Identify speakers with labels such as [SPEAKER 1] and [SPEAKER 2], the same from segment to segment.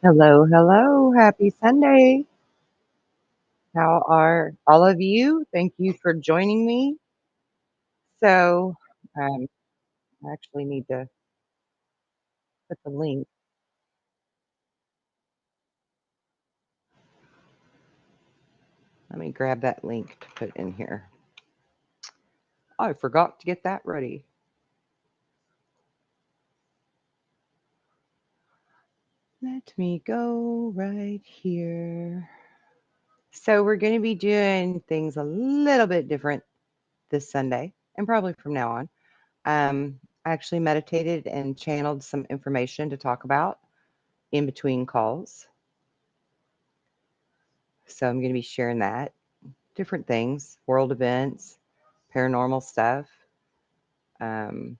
[SPEAKER 1] Hello, hello. Happy Sunday. How are all of you? Thank you for joining me. So, um, I actually need to put the link. Let me grab that link to put in here. Oh, I forgot to get that ready. Let me go right here. So, we're going to be doing things a little bit different this Sunday and probably from now on. I actually meditated and channeled some information to talk about in between calls. So I'm going to be sharing that, different things, world events, paranormal stuff. Um,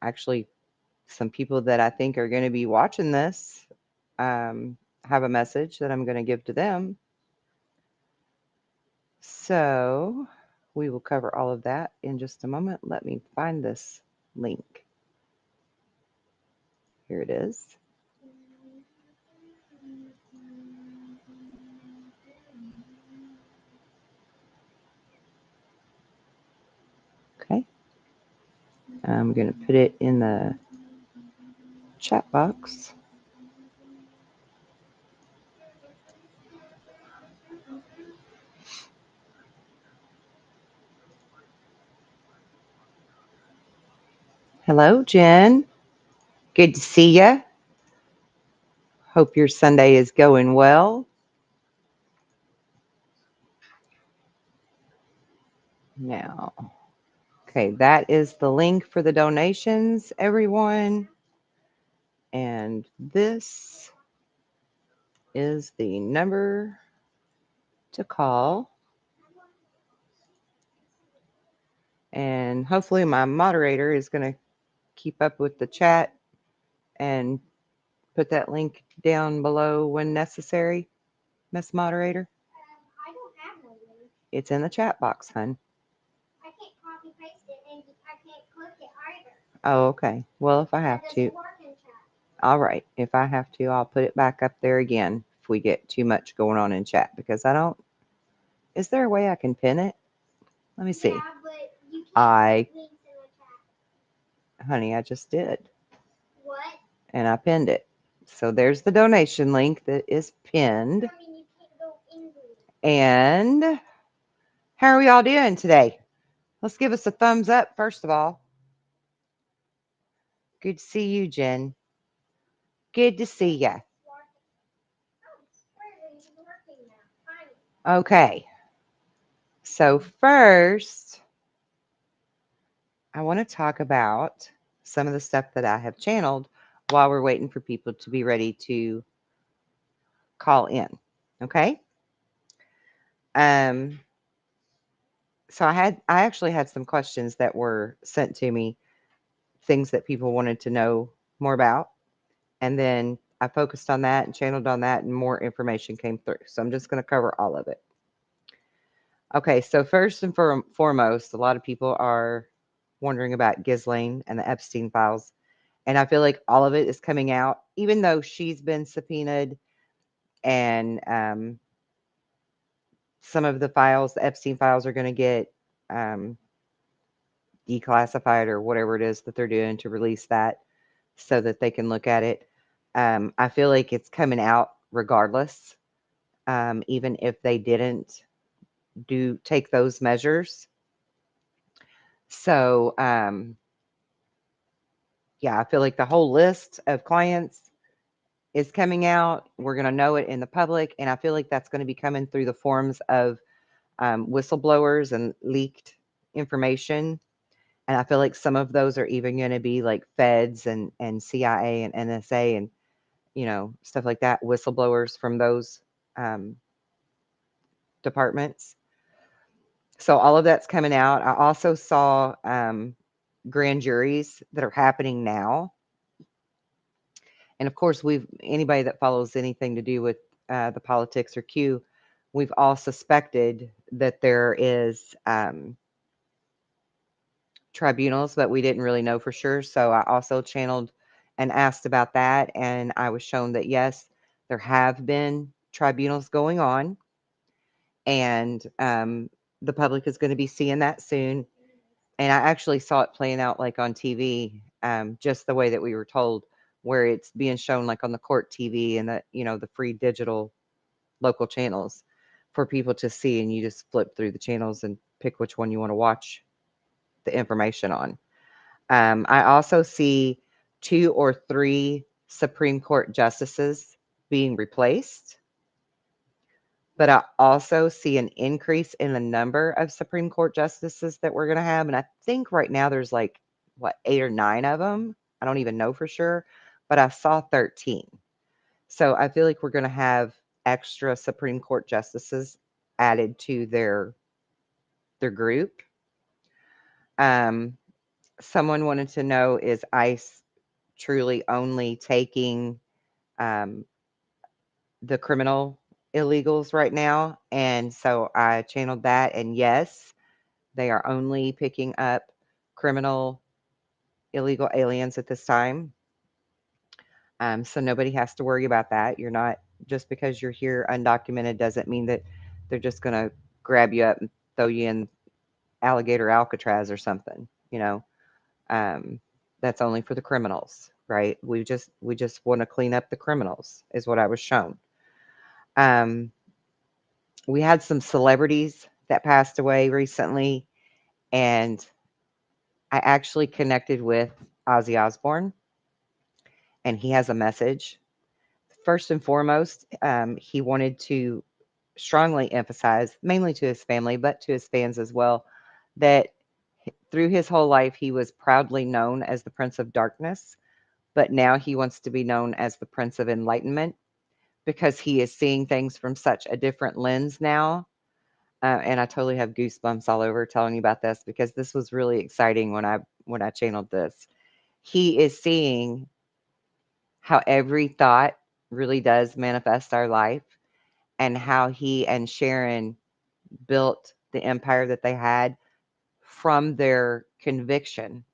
[SPEAKER 1] Actually, some people that I think are going to be watching this have a message that I'm going to give to them. So we will cover all of that in just a moment. Let me find this link. Here it is. Okay. I'm going to put it in the chat box. Hello, Jen. Good to see you. Hope your Sunday is going well. Now, okay, that is the link for the donations, everyone. And this is the number to call. And hopefully, my moderator is going to keep up with the chat and put that link down below when necessary, Miss Moderator.
[SPEAKER 2] I don't have no link.
[SPEAKER 1] It's in the chat box, hun.
[SPEAKER 2] I can't copy paste it and I can't click it either.
[SPEAKER 1] Oh, okay. Well, if I
[SPEAKER 2] That
[SPEAKER 1] have to.
[SPEAKER 2] doesn't work in chat.
[SPEAKER 1] All right. If I have to, I'll put it back up there again if we get too much going on in chat because I don't. Is there a way I can pin it? Let me see.
[SPEAKER 2] Yeah, but you can't
[SPEAKER 1] I,
[SPEAKER 2] put links in the chat.
[SPEAKER 1] honey, I just did.
[SPEAKER 2] What?
[SPEAKER 1] And I pinned it. So there's the donation link that is pinned.
[SPEAKER 2] I mean, you can't go into it.
[SPEAKER 1] And how are we all doing today? Let's give us a thumbs up, first of all. Good to see you, Jen. Good to see ya. Okay. So first, I want to talk about some of the stuff that I have channeled while we're waiting for people to be ready to call in. Okay. Um, so I actually had some questions that were sent to me, things that people wanted to know more about. And then I focused on that and channeled on that, and more information came through. So I'm just going to cover all of it. Okay, so first and foremost, a lot of people are wondering about Ghislaine and the Epstein files. And I feel like all of it is coming out, even though she's been subpoenaed and some of the files, the Epstein files, are going to get declassified or whatever it is that they're doing to release that so that they can look at it. I feel like it's coming out regardless, even if they didn't take those measures. So, yeah, I feel like the whole list of clients is coming out. We're going to know it in the public, and I feel like that's going to be coming through the forms of whistleblowers and leaked information. And I feel like some of those are even going to be like feds and CIA and NSA and, stuff like that, whistleblowers from those departments. So all of that's coming out. I also saw grand juries that are happening now. And of course, anybody that follows anything to do with the politics or Q, we've all suspected that there is tribunals, but we didn't really know for sure. So I also channeled and asked about that, and I was shown that yes, There have been tribunals going on, and the public is going to be seeing that soon. And I actually saw it playing out like on TV, just the way that we were told, where it's being shown like on the court TV and the free digital local channels for people to see, and you just flip through the channels and pick which one you want to watch the information on. I also see 2 or 3 Supreme Court justices being replaced, but I also see an increase in the number of Supreme Court justices that we're going to have. And I think right now there's like, what, 8 or 9 of them? I don't even know for sure, but I saw 13. So I feel like we're going to have extra Supreme Court justices added to their group. Um, Someone wanted to know, is ICE truly only taking um, the criminal illegals right now? And so I channeled that, and yes, they are only picking up criminal illegal aliens at this time. So nobody has to worry about that. You're not, just because you're here undocumented doesn't mean that they're just going to grab you up and throw you in alligator Alcatraz or something. Um, that's only for the criminals, right? We just want to clean up the criminals, is what I was shown. Um, we had some celebrities that passed away recently, and I actually connected with Ozzy Osbourne, and he has a message. First and foremost, he wanted to strongly emphasize, mainly to his family, but to his fans as well, that through his whole life, he was proudly known as the Prince of Darkness, but now he wants to be known as the Prince of Enlightenment because he is seeing things from such a different lens now. And I totally have goosebumps all over telling you about this because this was really exciting when I channeled this. He is seeing how every thought really does manifest our life, and how he and Sharon built the empire that they had from their conviction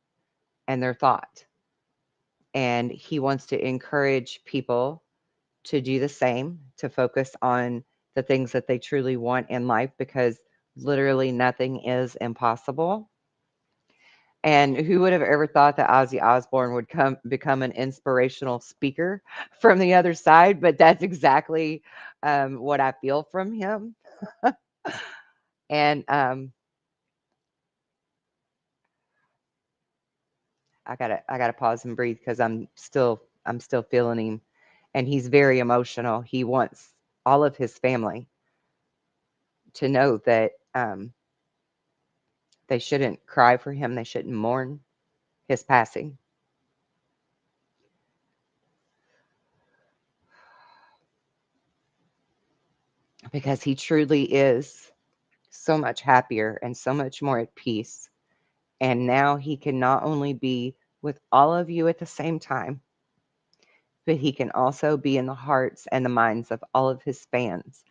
[SPEAKER 1] and their thought. And he wants to encourage people to do the same, to focus on the things that they truly want in life, because literally nothing is impossible. And who would have ever thought that Ozzy Osbourne would become an inspirational speaker from the other side? But that's exactly what I feel from him. And I gotta pause and breathe because I'm still feeling him, and he's very emotional. He wants all of his family to know that they shouldn't cry for him. They shouldn't mourn his passing, because he truly is so much happier and so much more at peace. And now he can not only be with all of you at the same time, but he can also be in the hearts and the minds of all of his fans.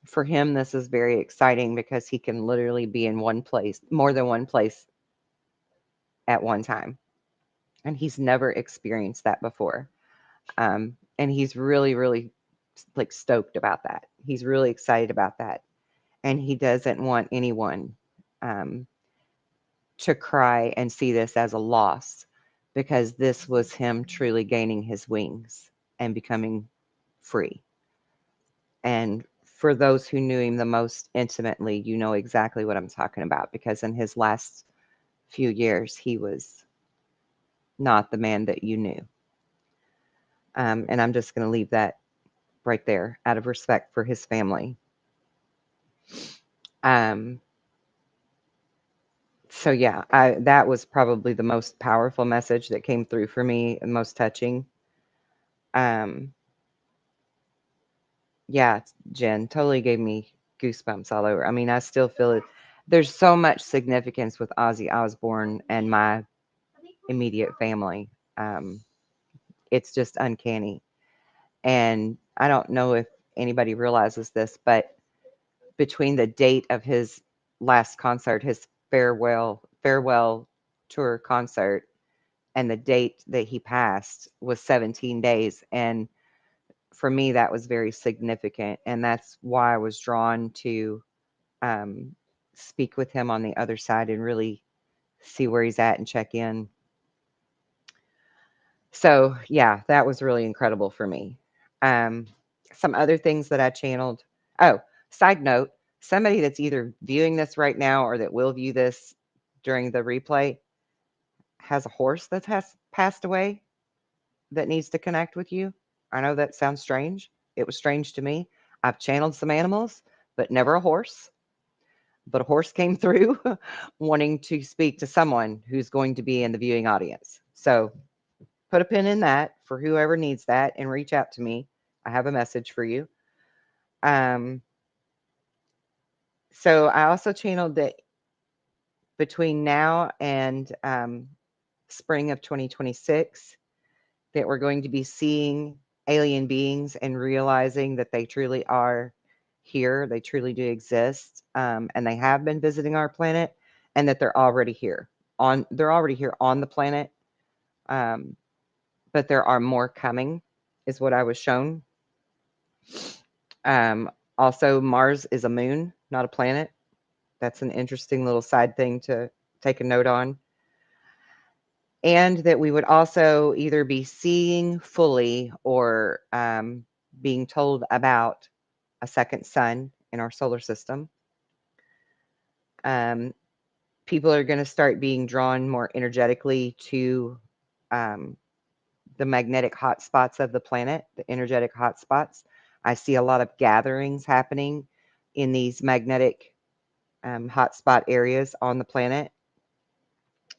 [SPEAKER 1] For him, this is very exciting because he can literally be in one place, more than one place at one time. And he's never experienced that before. And he's really, really like stoked about that. He's really excited about that. And he doesn't want anyone um, to cry and see this as a loss, because this was him truly gaining his wings and becoming free. And for those who knew him the most intimately, you know exactly what I'm talking about, because in his last few years, he was not the man that you knew. And I'm just going to leave that right there out of respect for his family. Um, so yeah, that was probably the most powerful message that came through for me, and most touching. Um, yeah, Jen, totally gave me goosebumps all over. I mean, I still feel it. There's so much significance with Ozzy Osbourne and my immediate family. Um, it's just uncanny. And I don't know if anybody realizes this, but between the date of his last concert, his farewell tour concert, and the date that he passed was 17 days. And for me, that was very significant. And that's why I was drawn to um, speak with him on the other side and really see where he's at and check in. So, yeah, that was really incredible for me. Um, some other things that I channeled. Oh, side note, somebody that's either viewing this right now or that will view this during the replay has a horse that has passed away that needs to connect with you. I know that sounds strange. It was strange to me. I've channeled some animals, but never a horse. But a horse came through wanting to speak to someone who's going to be in the viewing audience. So put a pin in that for whoever needs that and reach out to me. I have a message for you. Um, so I also channeled that between now and spring of 2026 that we're going to be seeing alien beings and realizing that they truly are here. They truly do exist, and they have been visiting our planet, and that they're already here. They're already here on the planet, um, but there are more coming, is what I was shown. Um, Also, Mars is a moon, not a planet. That's an interesting little side thing to take a note on. And that we would also either be seeing fully or being told about a second sun in our solar system. Um, People are going to start being drawn more energetically to um, the magnetic hotspots of the planet, the energetic hotspots. I see a lot of gatherings happening in these magnetic hotspot areas on the planet.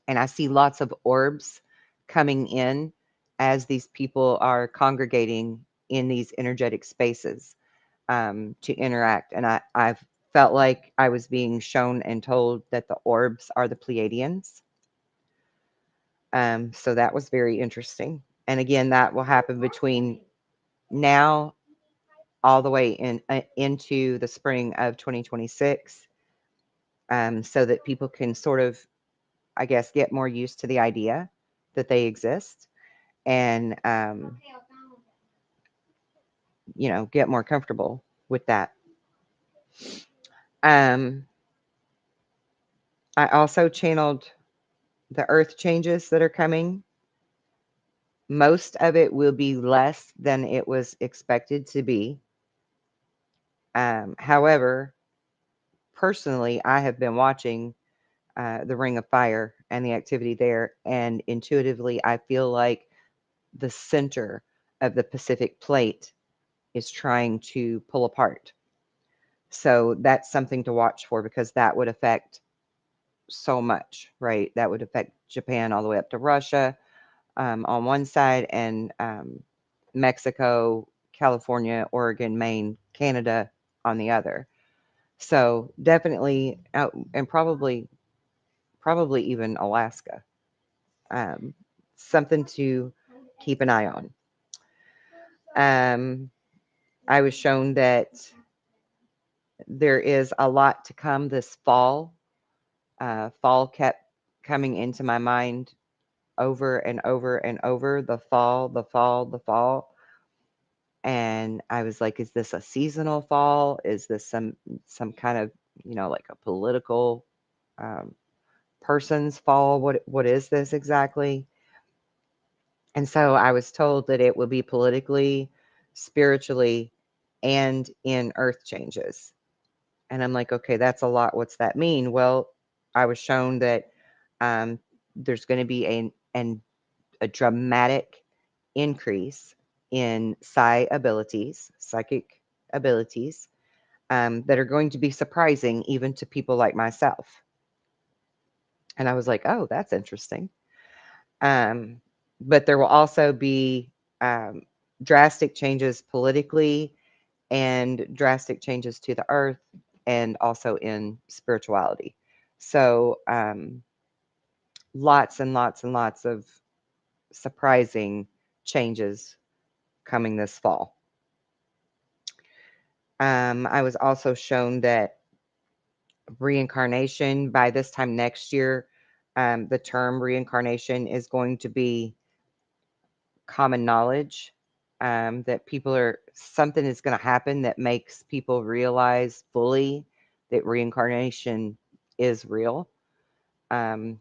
[SPEAKER 1] And I see lots of orbs coming in as these people are congregating in these energetic spaces to interact. And I've felt like I was being shown and told that the orbs are the Pleiadians. So that was very interesting. And again, that will happen between now all the way into the spring of 2026, so that people can sort of, I guess, get more used to the idea that they exist and, get more comfortable with that. Um, I also channeled the earth changes that are coming. Most of it will be less than it was expected to be. However, personally, I have been watching the Ring of Fire and the activity there, and intuitively, I feel like the center of the Pacific plate is trying to pull apart. So that's something to watch for because that would affect so much, right? That would affect Japan all the way up to Russia on one side, and Mexico, California, Oregon, Maine, Canada on the other. So definitely, and probably even Alaska. Um, Something to keep an eye on. Um, I was shown that there is a lot to come this fall. Fall kept coming into my mind over and over and over. The fall, the fall, the fall. And I was like, is this a seasonal fall? Is this some kind of, like a political um, person's fall? What is this exactly? And so I was told that it will be politically, spiritually, and in earth changes. And I'm like, okay, that's a lot. What's that mean? Well, I was shown that um, there's going to be a dramatic increase in psychic abilities, that are going to be surprising even to people like myself. And I was like, oh, that's interesting. Um, but there will also be um, drastic changes politically and drastic changes to the earth and also in spirituality. So lots and lots and lots of surprising changes coming this fall. I was also shown that reincarnation by this time next year, the term reincarnation is going to be common knowledge. that people are something is going to happen that makes people realize fully that reincarnation is real. Um,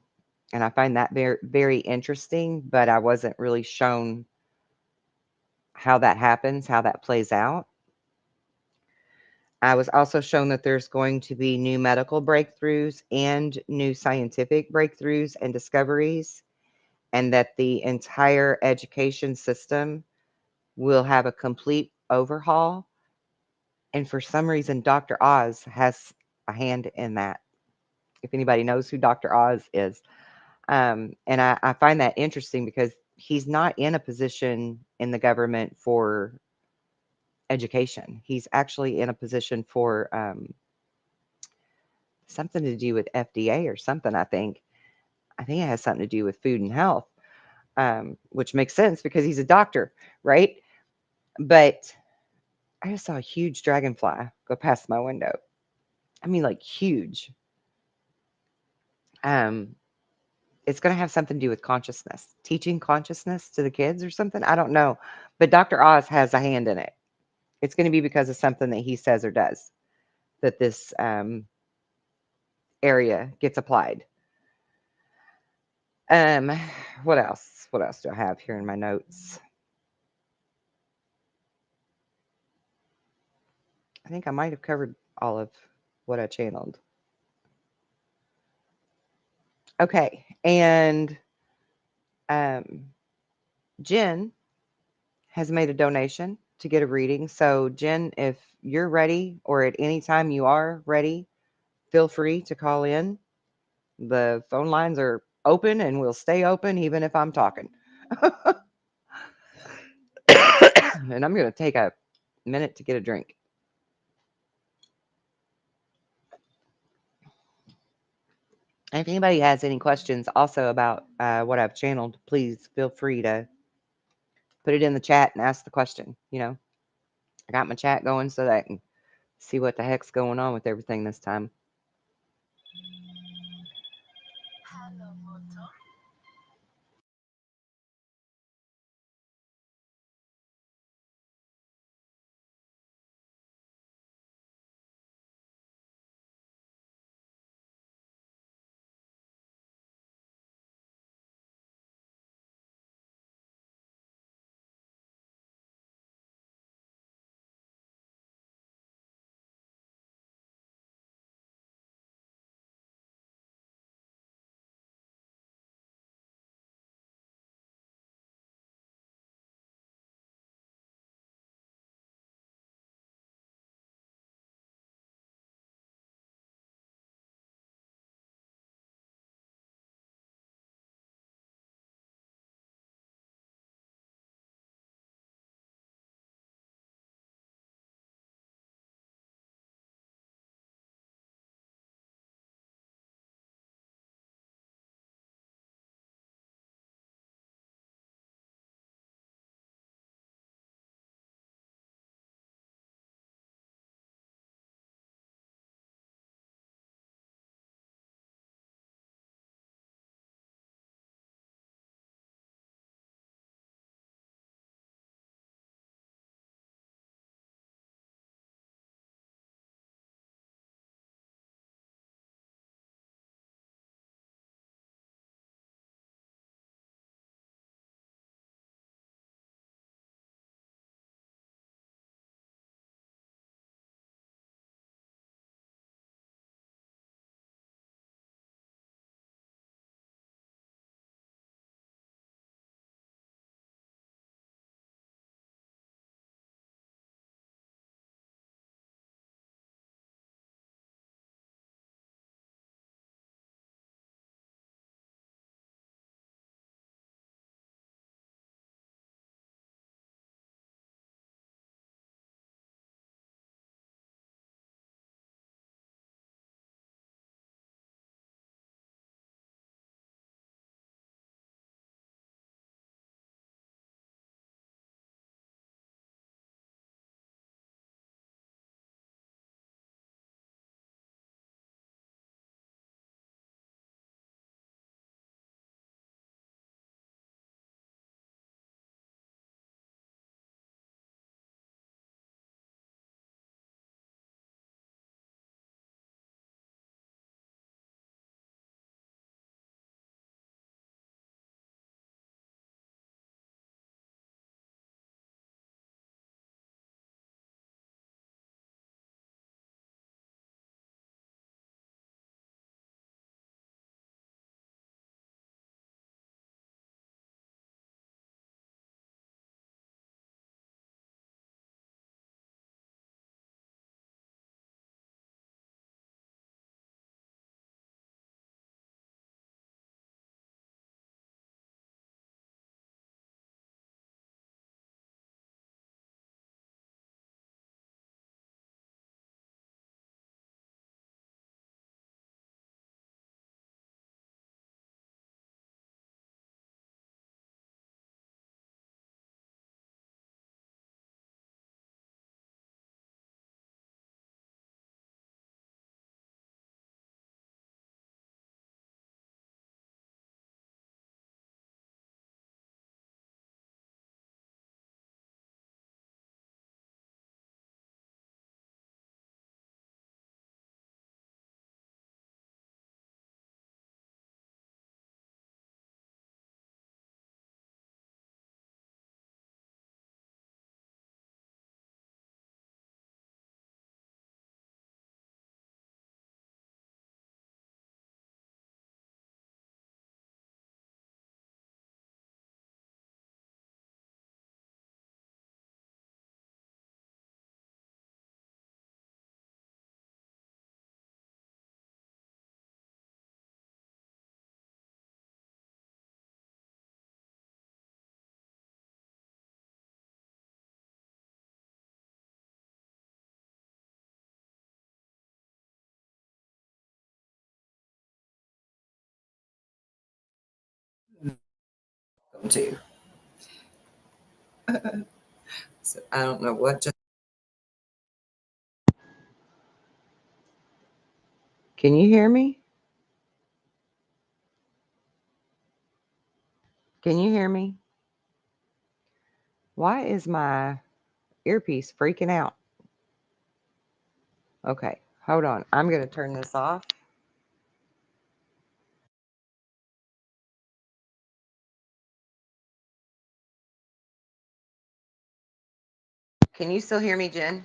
[SPEAKER 1] and I find that very, very interesting, but I wasn't really shown how that happens, how that plays out. I was also shown that there's going to be new medical breakthroughs and new scientific breakthroughs and discoveries, and that the entire education system will have a complete overhaul. And for some reason, Dr. Oz has a hand in that. If anybody knows who Dr. Oz is, and I find that interesting because he's not in a position in the government for education. He's actually in a position for something to do with FDA or something. I think it has something to do with food and health, which makes sense because he's a doctor, right? But I just saw a huge dragonfly go past my window. I mean, like huge. Um, it's going to have something to do with consciousness, teaching consciousness to the kids or something. I don't know, but Dr. Oz has a hand in it. It's going to be because of something that he says or does that this area gets applied. Um, what else? What else do I have here in my notes? I think I might have covered all of what I channeled. Okay, and um, Jen has made a donation to get a reading. So, Jen, if you're ready or at any time you are ready, feel free to call in. The phone lines are open and will stay open even if I'm talking. And I'm going to take a minute to get a drink. And if anybody has any questions also about what I've channeled, please feel free to put it in the chat and ask the question. You know, I got my chat going so that I can see what the heck's going on with everything this time. to. So I don't know what just. Can you hear me? Can you hear me? Why is my earpiece freaking out? Okay, hold on. I'm going to turn this off. Can you still hear me, Jen?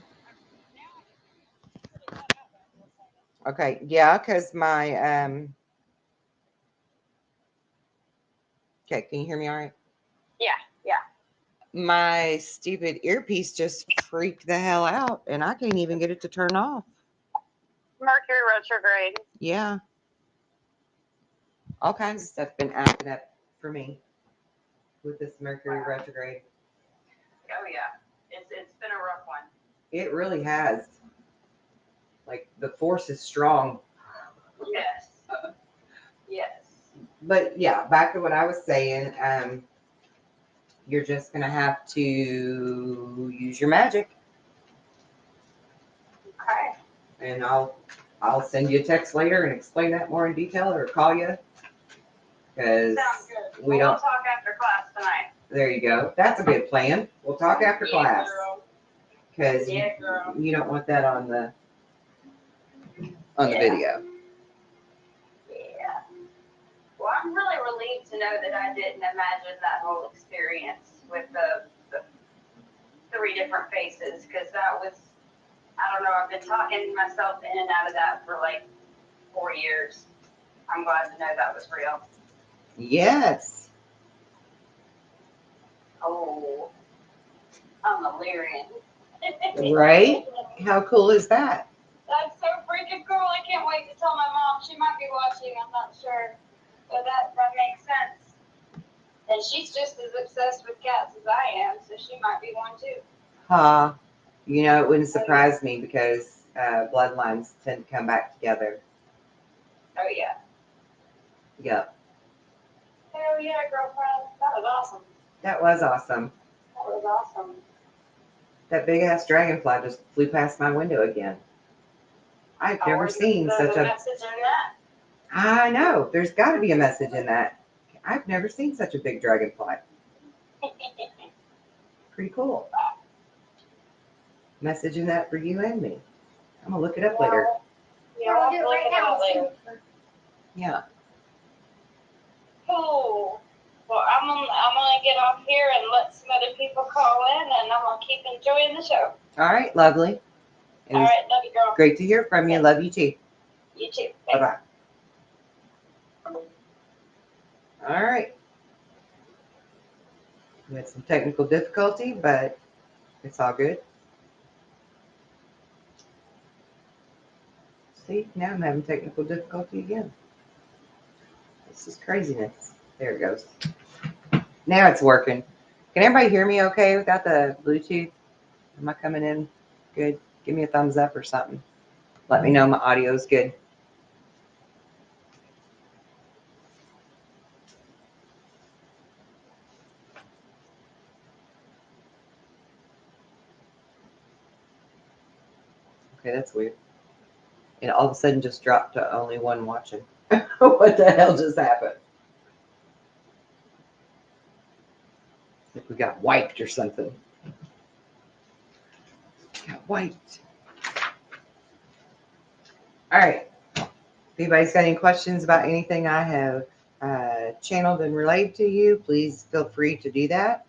[SPEAKER 1] Okay, yeah, because my okay, can you hear me all right?
[SPEAKER 3] Yeah, yeah.
[SPEAKER 1] My stupid earpiece just freaked the hell out, and I can't even get it to turn off.
[SPEAKER 3] Mercury retrograde.
[SPEAKER 1] Yeah, all kinds of stuff been acting up for me with this Mercury retrograde.
[SPEAKER 3] Oh yeah, it's been a rough one.
[SPEAKER 1] It really has. Like the force is strong.
[SPEAKER 3] Yes. Yes.
[SPEAKER 1] But yeah, back to what I was saying. You're just gonna have to use your magic,
[SPEAKER 3] Okay.
[SPEAKER 1] and I'll send you a text later and explain that more in detail, or call you because
[SPEAKER 3] Sounds good.
[SPEAKER 1] we
[SPEAKER 3] We'll
[SPEAKER 1] don't.
[SPEAKER 3] talk after class tonight.
[SPEAKER 1] There you go. That's a good plan. We'll talk after class because
[SPEAKER 3] girl.
[SPEAKER 1] you don't want that on the video.
[SPEAKER 3] Yeah. Well, I'm really relieved to know that I didn't imagine that whole experience with the 3 different faces, because that was, I don't know, I've been talking myself in and out of that for like 4 years. I'm glad to know that was real.
[SPEAKER 1] Yes.
[SPEAKER 3] Oh, I'm a Lyrian.
[SPEAKER 1] Right? How cool is that?
[SPEAKER 3] That's so freaking cool. I can't wait to tell my mom. She might be watching, I'm not sure. But that makes sense. And she's just as obsessed with cats as I am, so she might be one too.
[SPEAKER 1] You know, it wouldn't surprise me because bloodlines tend to come back together.
[SPEAKER 3] Oh yeah.
[SPEAKER 1] Yep.
[SPEAKER 3] Hell yeah, girlfriend. That was awesome.
[SPEAKER 1] That was awesome.
[SPEAKER 3] That was awesome.
[SPEAKER 1] That big ass dragonfly just flew past my window again. I've never seen such a
[SPEAKER 3] message in that.
[SPEAKER 1] I know. There's got to be a message in that. I've never seen such a big dragonfly. Pretty cool. Message in that for you and me. I'm going to look it up later.
[SPEAKER 3] Yeah, I'll do it right now later.
[SPEAKER 1] Yeah.
[SPEAKER 3] Cool. Well, I'm gonna get off here and let some other people call in, and I'm gonna keep enjoying the show.
[SPEAKER 1] All right, lovely. It
[SPEAKER 3] All
[SPEAKER 1] was
[SPEAKER 3] right, love you, girl.
[SPEAKER 1] great to hear from you. Love you too.
[SPEAKER 3] You too.
[SPEAKER 1] Bye-bye. All right. We had some technical difficulty, but it's all good. See, now I'm having technical difficulty again. This is craziness. There it goes. Now it's working. Can everybody hear me okay without the Bluetooth? Am I coming in good? Give me a thumbs up or something. Let me know my audio is good. Okay, that's weird. It all of a sudden just dropped to only one watching. What the hell just happened? Like we got wiped or something. Got wiped. All right. If anybody's got any questions about anything I have channeled and relayed to you, please feel free to do that.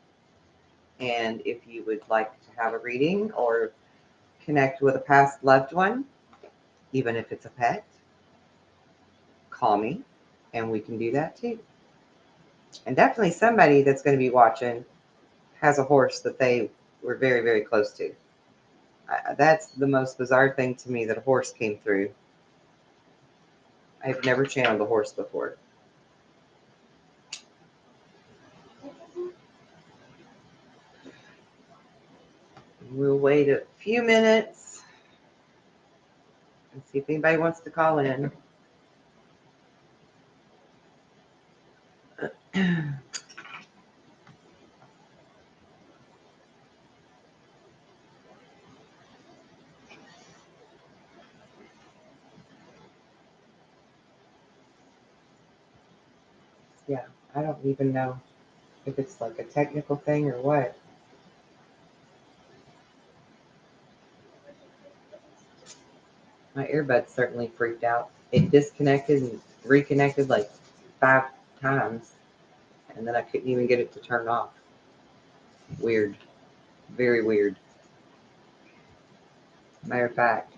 [SPEAKER 1] And if you would like to have a reading or connect with a past loved one, even if it's a pet, call me and we can do that too. And definitely somebody that's going to be watching has a horse that they were very, very close to. That's the most bizarre thing to me, that a horse came through. I've never channeled a horse before. We'll wait a few minutes and see if anybody wants to call in. Yeah, I don't even know if it's like a technical thing or what. My earbuds certainly freaked out. It disconnected and reconnected like 5 times, and then I couldn't even get it to turn off. Weird. Very weird. Matter of fact,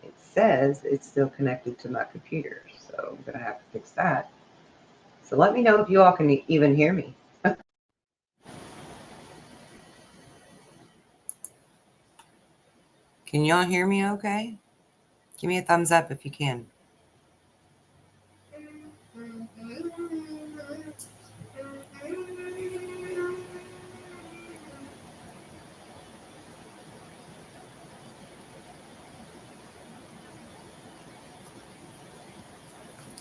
[SPEAKER 1] it says it's still connected to my computer, so I'm going to have to fix that. So let me know if you all can even hear me. Can y'all hear me okay? Give me a thumbs up if you can.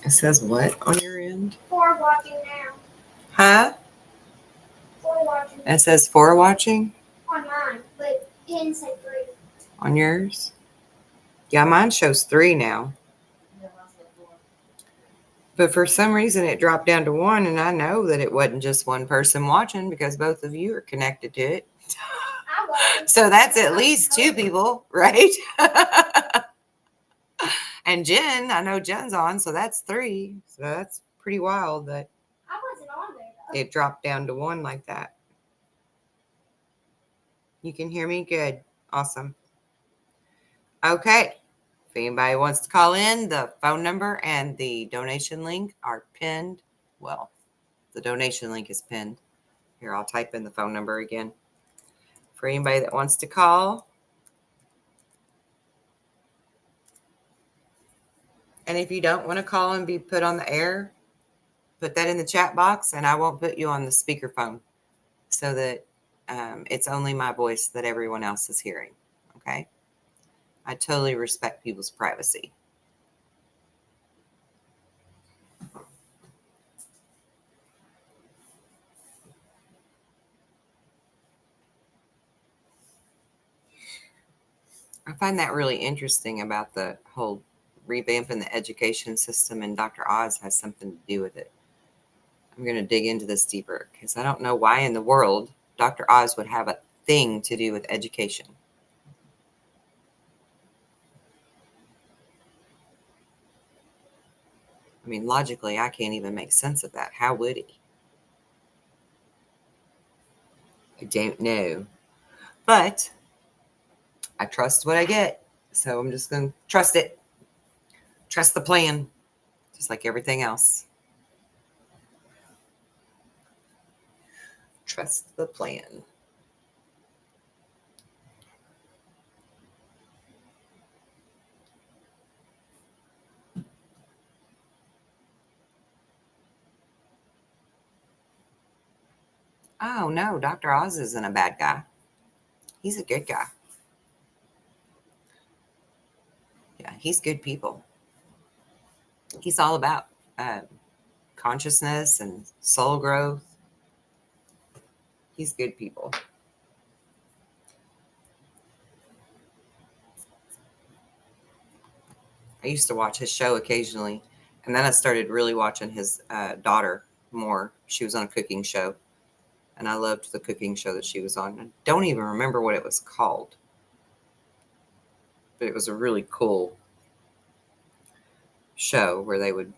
[SPEAKER 1] It says what on your end?
[SPEAKER 2] 4 watching now.
[SPEAKER 1] Huh?
[SPEAKER 2] 4 watching.
[SPEAKER 1] It says 4 watching?
[SPEAKER 2] On mine, but Jen said 3.
[SPEAKER 1] On yours? Yeah, mine shows 3 now. But for some reason it dropped down to 1, and I know that it wasn't just one person watching because both of you are connected to it.
[SPEAKER 2] I wasn't.
[SPEAKER 1] So that's at least 2 people, right? And Jen, I know Jen's on, so that's 3. So that's pretty wild that
[SPEAKER 2] I wasn't on there though.
[SPEAKER 1] it dropped down to 1 like that. You can hear me? Good. Awesome. Okay. If anybody wants to call in, the phone number and the donation link are pinned. Well, the donation link is pinned. Here, I'll type in the phone number again. For anybody that wants to call. And if you don't want to call and be put on the air, put that in the chat box and I won't put you on the speakerphone so that it's only my voice that everyone else is hearing. Okay? I totally respect people's privacy. I find that really interesting about the whole revamping the education system, and Dr. Oz has something to do with it. I'm going to dig into this deeper because I don't know why in the world Dr. Oz would have a thing to do with education. I mean, logically, I can't even make sense of that. How would he? I don't know. But I trust what I get. So I'm just going to trust it. Trust the plan, just like everything else. Trust the plan. Oh, no, Dr. Oz isn't a bad guy. He's a good guy. Yeah, he's good people. He's all about consciousness and soul growth. He's good people. I used to watch his show occasionally, and then I started really watching his daughter more. She was on a cooking show, and I loved the cooking show that she was on. I don't even remember what it was called, but it was a really cool show where they would,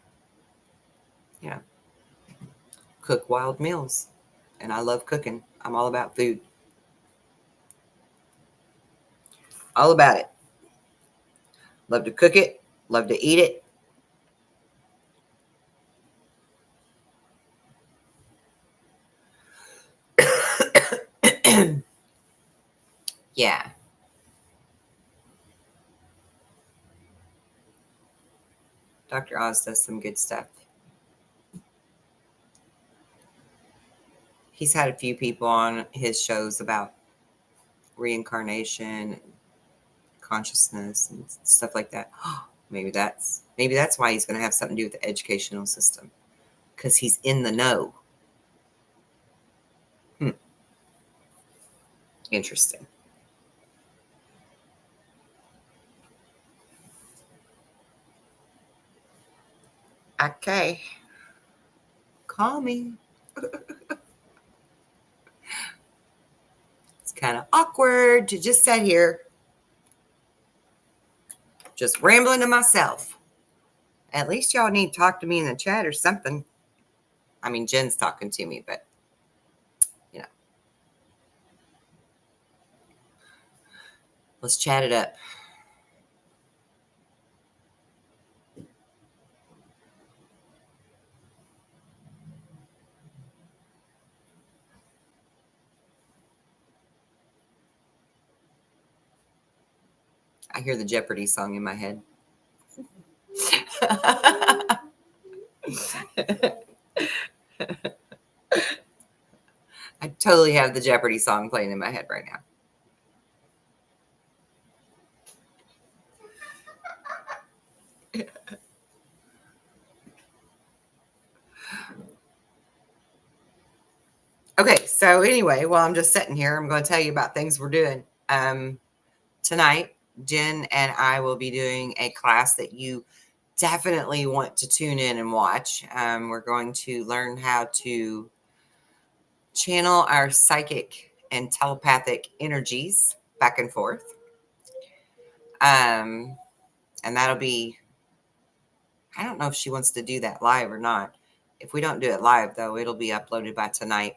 [SPEAKER 1] cook wild meals. And I love cooking. I'm all about food. All about it. Love to cook it. Love to eat it. Yeah. Dr. Oz does some good stuff. He's had a few people on his shows about reincarnation and consciousness and stuff like that. Maybe that's why he's going to have something to do with the educational system, because he's in the know. Interesting. Okay.
[SPEAKER 4] call me. It's kind of awkward to just sit here, just rambling to myself. At least y'all need to talk to me in the chat or something. I mean, Jen's talking to me, but, you know. Let's chat it up. I hear the Jeopardy song in my head. I totally have the Jeopardy song playing in my head right now. Okay, so anyway, while I'm just sitting here, I'm going to tell you about things we're doing. Tonight, Jen and I will be doing a class that you definitely want to tune in and watch. We're going to learn how to channel our psychic and telepathic energies back and forth. And that'll be, I don't know if she wants to do that live or not. If we don't do it live, though, it'll be uploaded by tonight.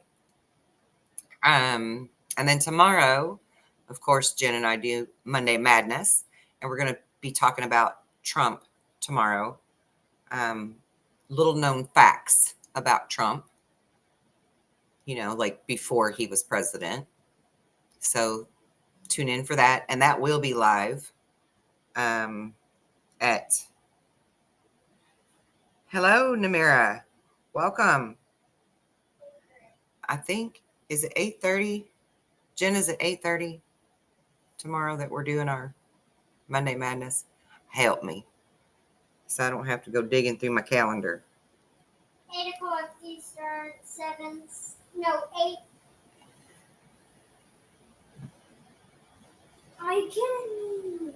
[SPEAKER 4] And then tomorrow, of course, Jen and I do Monday Madness, and we're going to be talking about Trump tomorrow. Little known facts about Trump, you know, like before he was president. So tune in for that. And that will be live at, hello, Namira. Welcome. I think, is it 8:30? Jen, is it 8:30 tomorrow that we're doing our Monday Madness? Help me, so I don't have to go digging through my calendar.
[SPEAKER 2] 8 o'clock Eastern, 8. Are you kidding me?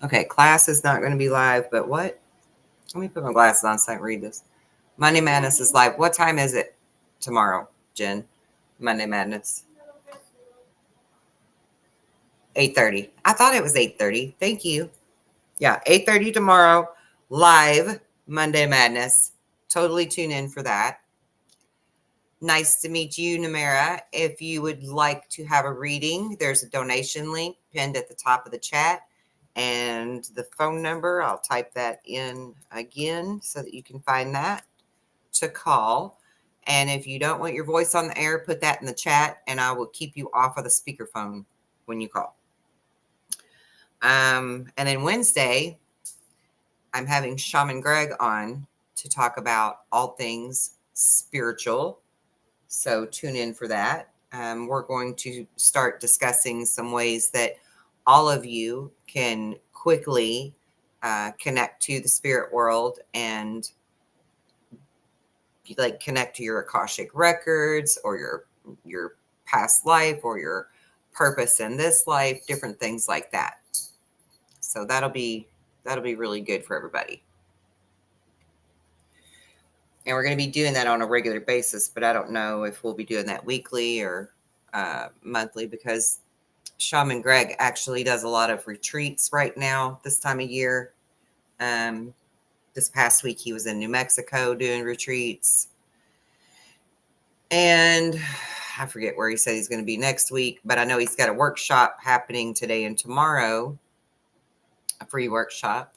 [SPEAKER 4] Okay, class is not going to be live, but what? Let me put my glasses on so I can read this. Monday Madness is live. What time is it tomorrow, Jen? Monday Madness. 8:30. I thought it was 8:30. Thank you. Yeah, 8:30 tomorrow, live Monday Madness. Totally tune in for that. Nice to meet you, Namira. If you would like to have a reading, there's a donation link pinned at the top of the chat. And the phone number, I'll type that in again so that you can find that to call. And if you don't want your voice on the air, put that in the chat and I will keep you off of the speakerphone when you call. And then Wednesday, I'm having Shaman Greg on to talk about all things spiritual. So tune in for that. We're going to start discussing some ways that all of you can quickly connect to the spirit world and like connect to your Akashic records or your past life or your purpose in this life, different things like that. So that'll be really good for everybody. And we're going to be doing that on a regular basis, but I don't know if we'll be doing that weekly or monthly because Shaman Greg actually does a lot of retreats right now this time of year. This past week, he was in New Mexico doing retreats. And I forget where he said he's going to be next week, but I know he's got a workshop happening today and tomorrow, a free workshop.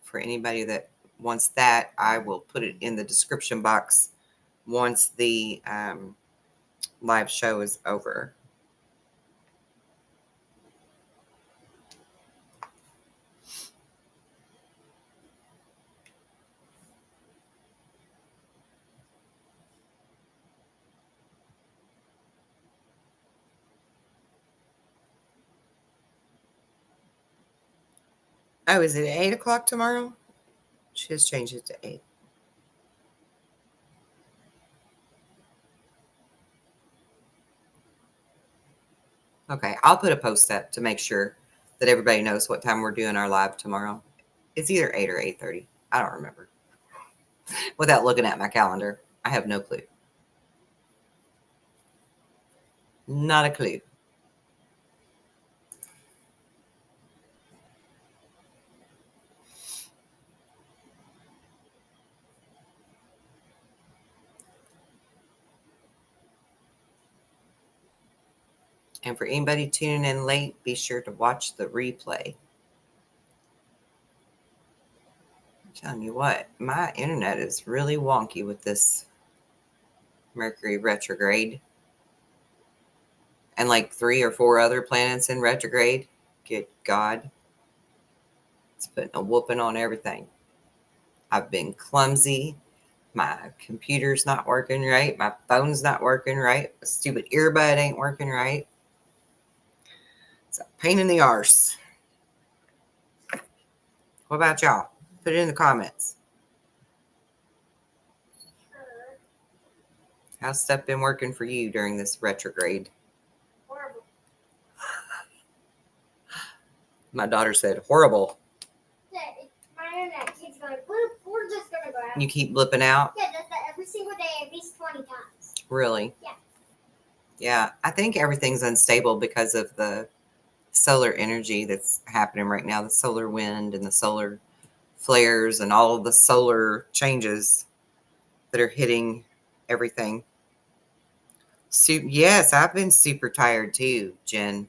[SPEAKER 4] For anybody that wants that, I will put it in the description box once the live show is over. Oh, is it 8 o'clock tomorrow? She has changed it to 8. Okay, I'll put a post up to make sure that everybody knows what time we're doing our live tomorrow. It's either 8 or 8:30. I don't remember. without looking at my calendar. I have no clue. Not a clue. And for anybody tuning in late, be sure to watch the replay. I'm telling you what, my internet is really wonky with this Mercury retrograde. And like 3 or 4 other planets in retrograde. Good God. It's putting a whooping on everything. I've been clumsy. My computer's not working right. My phone's not working right. My stupid earbud ain't working right. It's a pain in the arse. What about y'all? Put it in the comments. How's stuff been working for you during this retrograde?
[SPEAKER 2] Horrible.
[SPEAKER 4] My daughter said horrible.
[SPEAKER 2] My internet keeps going, bloop, we're just gonna go out.
[SPEAKER 4] You keep blipping out?
[SPEAKER 2] Yeah, that's that every single day, at least 20 times.
[SPEAKER 4] Really?
[SPEAKER 2] Yeah.
[SPEAKER 4] Yeah, I think everything's unstable because of the solar energy that's happening right now, the solar wind and the solar flares and all of the solar changes that are hitting everything. Yes, I've been super tired too, Jen.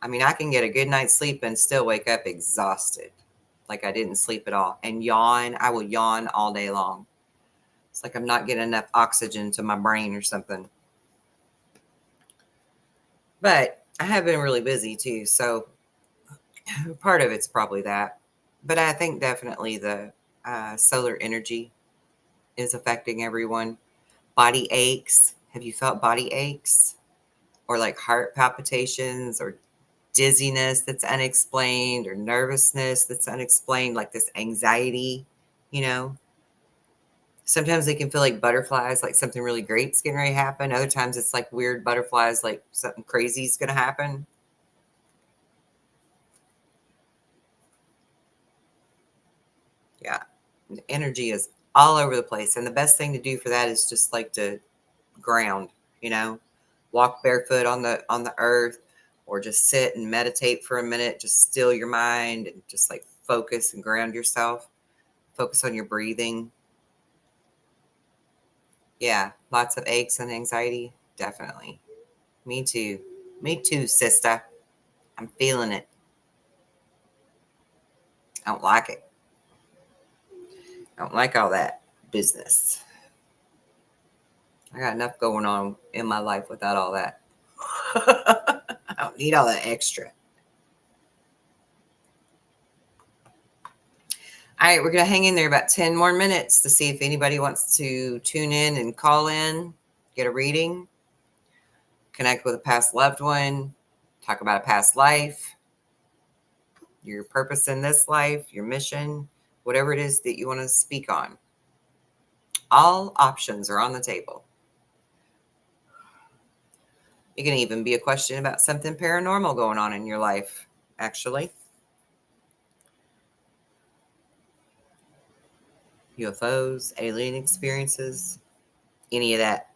[SPEAKER 4] I mean, I can get a good night's sleep and still wake up exhausted, like I didn't sleep at all, and yawn. I will yawn all day long. It's like I'm not getting enough oxygen to my brain or something. But I have been really busy too, so part of it's probably that. But I think definitely the solar energy is affecting everyone. Body aches. Have you felt body aches? Or like heart palpitations or dizziness that's unexplained or nervousness that's unexplained, like this anxiety, you know? Sometimes they can feel like butterflies, like something really great's getting ready to happen. Other times it's like weird butterflies, like something crazy is going to happen. Yeah. The energy is all over the place. And the best thing to do for that is just like to ground, you know, walk barefoot on the earth, or just sit and meditate for a minute, just still your mind and just like focus and ground yourself. Focus on your breathing. Yeah, lots of aches and anxiety. Definitely. Me too. Me too, sister. I'm feeling it. I don't like it. I don't like all that business. I got enough going on in my life without all that. I don't need all that extra. All right, we're going to hang in there about 10 more minutes to see if anybody wants to tune in and call in, get a reading, connect with a past loved one, talk about a past life, your purpose in this life, your mission, whatever it is that you want to speak on. All options are on the table. It can even be a question about something paranormal going on in your life, actually. UFOs, alien experiences, any of that.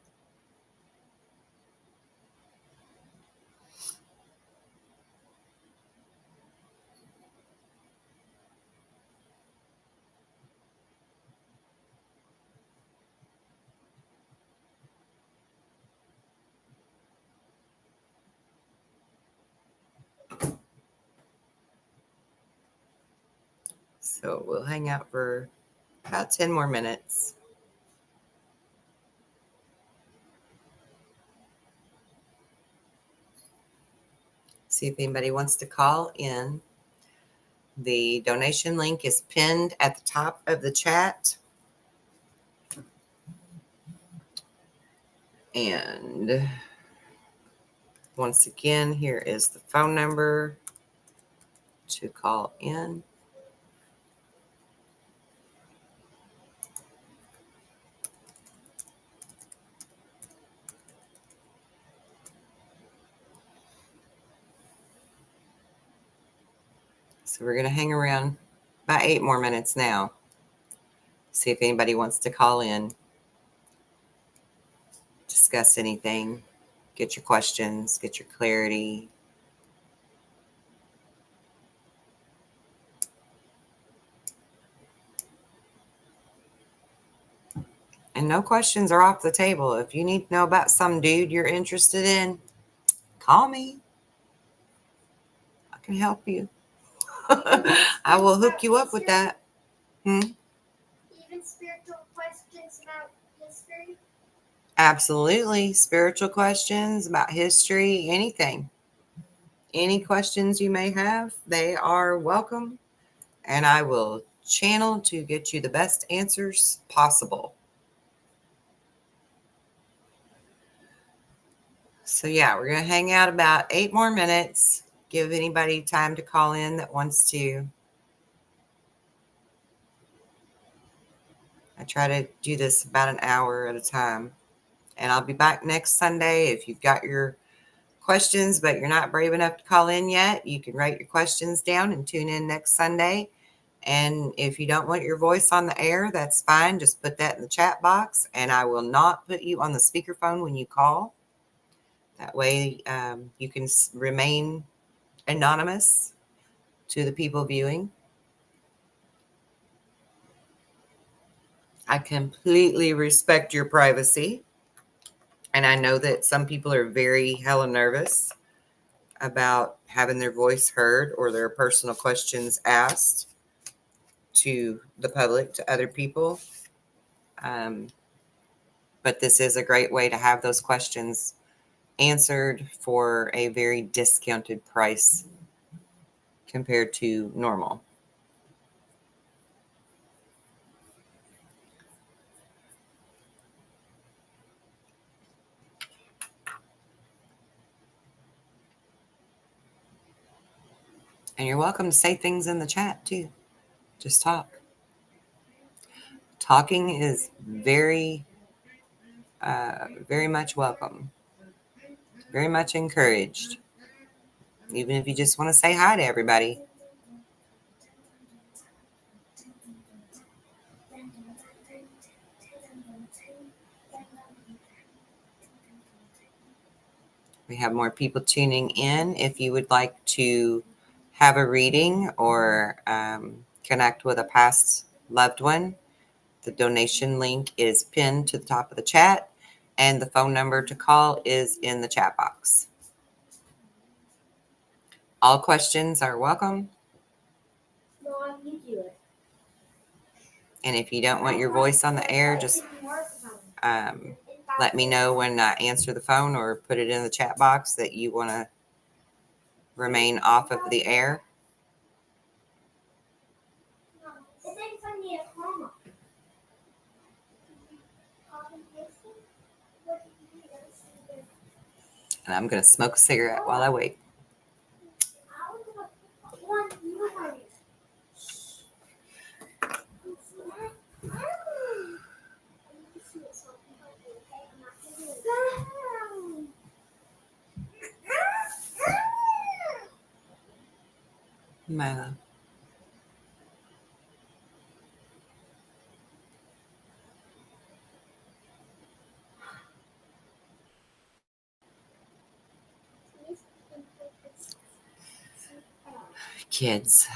[SPEAKER 4] So we'll hang out for about 10 more minutes. See if anybody wants to call in. The donation link is pinned at the top of the chat. And once again, here is the phone number to call in. So we're going to hang around about 8 more minutes now. See if anybody wants to call in, discuss anything, get your questions, get your clarity. And no questions are off the table. If you need to know about some dude you're interested in, call me. I can help you. I will hook you up with that.
[SPEAKER 2] Even spiritual questions about history?
[SPEAKER 4] Absolutely. Spiritual questions about history, anything. Any questions you may have, they are welcome. And I will channel to get you the best answers possible. So yeah, we're going to hang out about 8 more minutes. Give anybody time to call in that wants to. I try to do this about an hour at a time. And I'll be back next Sunday. If you've got your questions, but you're not brave enough to call in yet, you can write your questions down and tune in next Sunday. And if you don't want your voice on the air, that's fine. Just put that in the chat box, and I will not put you on the speakerphone when you call. That way you can remain anonymous to the people viewing. I completely respect your privacy. And I know that some people are very hella nervous about having their voice heard or their personal questions asked to the public, to other people. But this is a great way to have those questions answered for a very discounted price compared to normal. And you're welcome to say things in the chat too. Just talk. Talking is very, very much welcome. Very much encouraged. Even if you just want to say hi to everybody. We have more people tuning in. If you would like to have a reading or connect with a past loved one, the donation link is pinned to the top of the chat, and the phone number to call is in the chat box. All questions are welcome. And if you don't want your voice on the air, just let me know when I answer the phone or put it in the chat box that you want to remain off of the air. And I'm going to smoke a cigarette while I wait. Milo. Kids.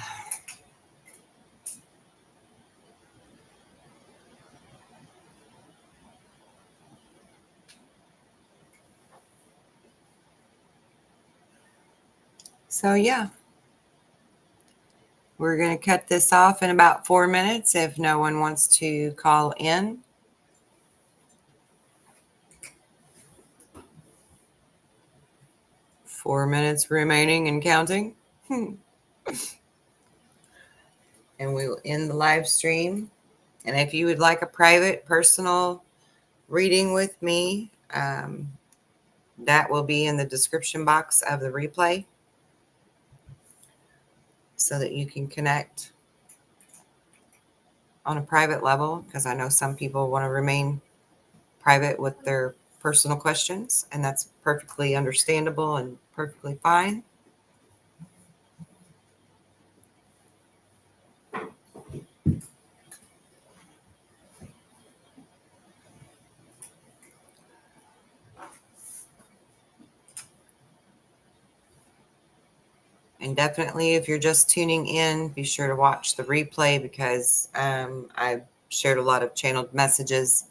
[SPEAKER 4] So yeah, we're going to cut this off in about 4 minutes if no one wants to call in. Four minutes remaining and counting. And we will end the live stream. And if you would like a private, personal reading with me, that will be in the description box of the replay so that you can connect on a private level, because I know some people want to remain private with their personal questions, and that's perfectly understandable and perfectly fine. And definitely, if you're just tuning in, be sure to watch the replay because I shared a lot of channeled messages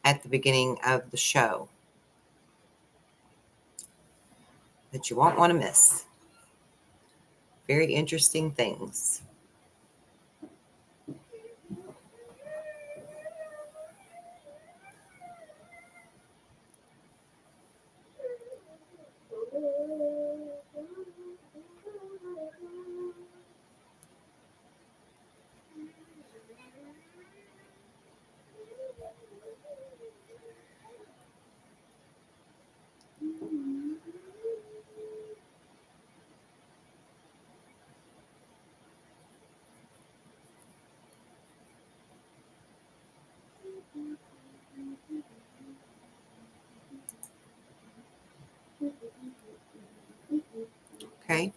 [SPEAKER 4] at the beginning of the show that you won't want to miss. Very interesting things. Okay.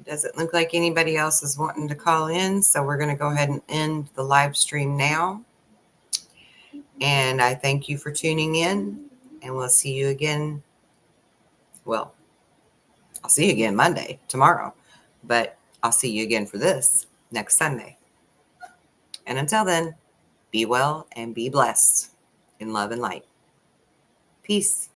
[SPEAKER 4] Doesn't look like anybody else is wanting to call in, so we're going to go ahead and end the live stream now. And I thank you for tuning in, and we'll see you again. Well, I'll see you again Monday, tomorrow, but I'll see you again for this next Sunday. And until then, be well and be blessed in love and light. Peace.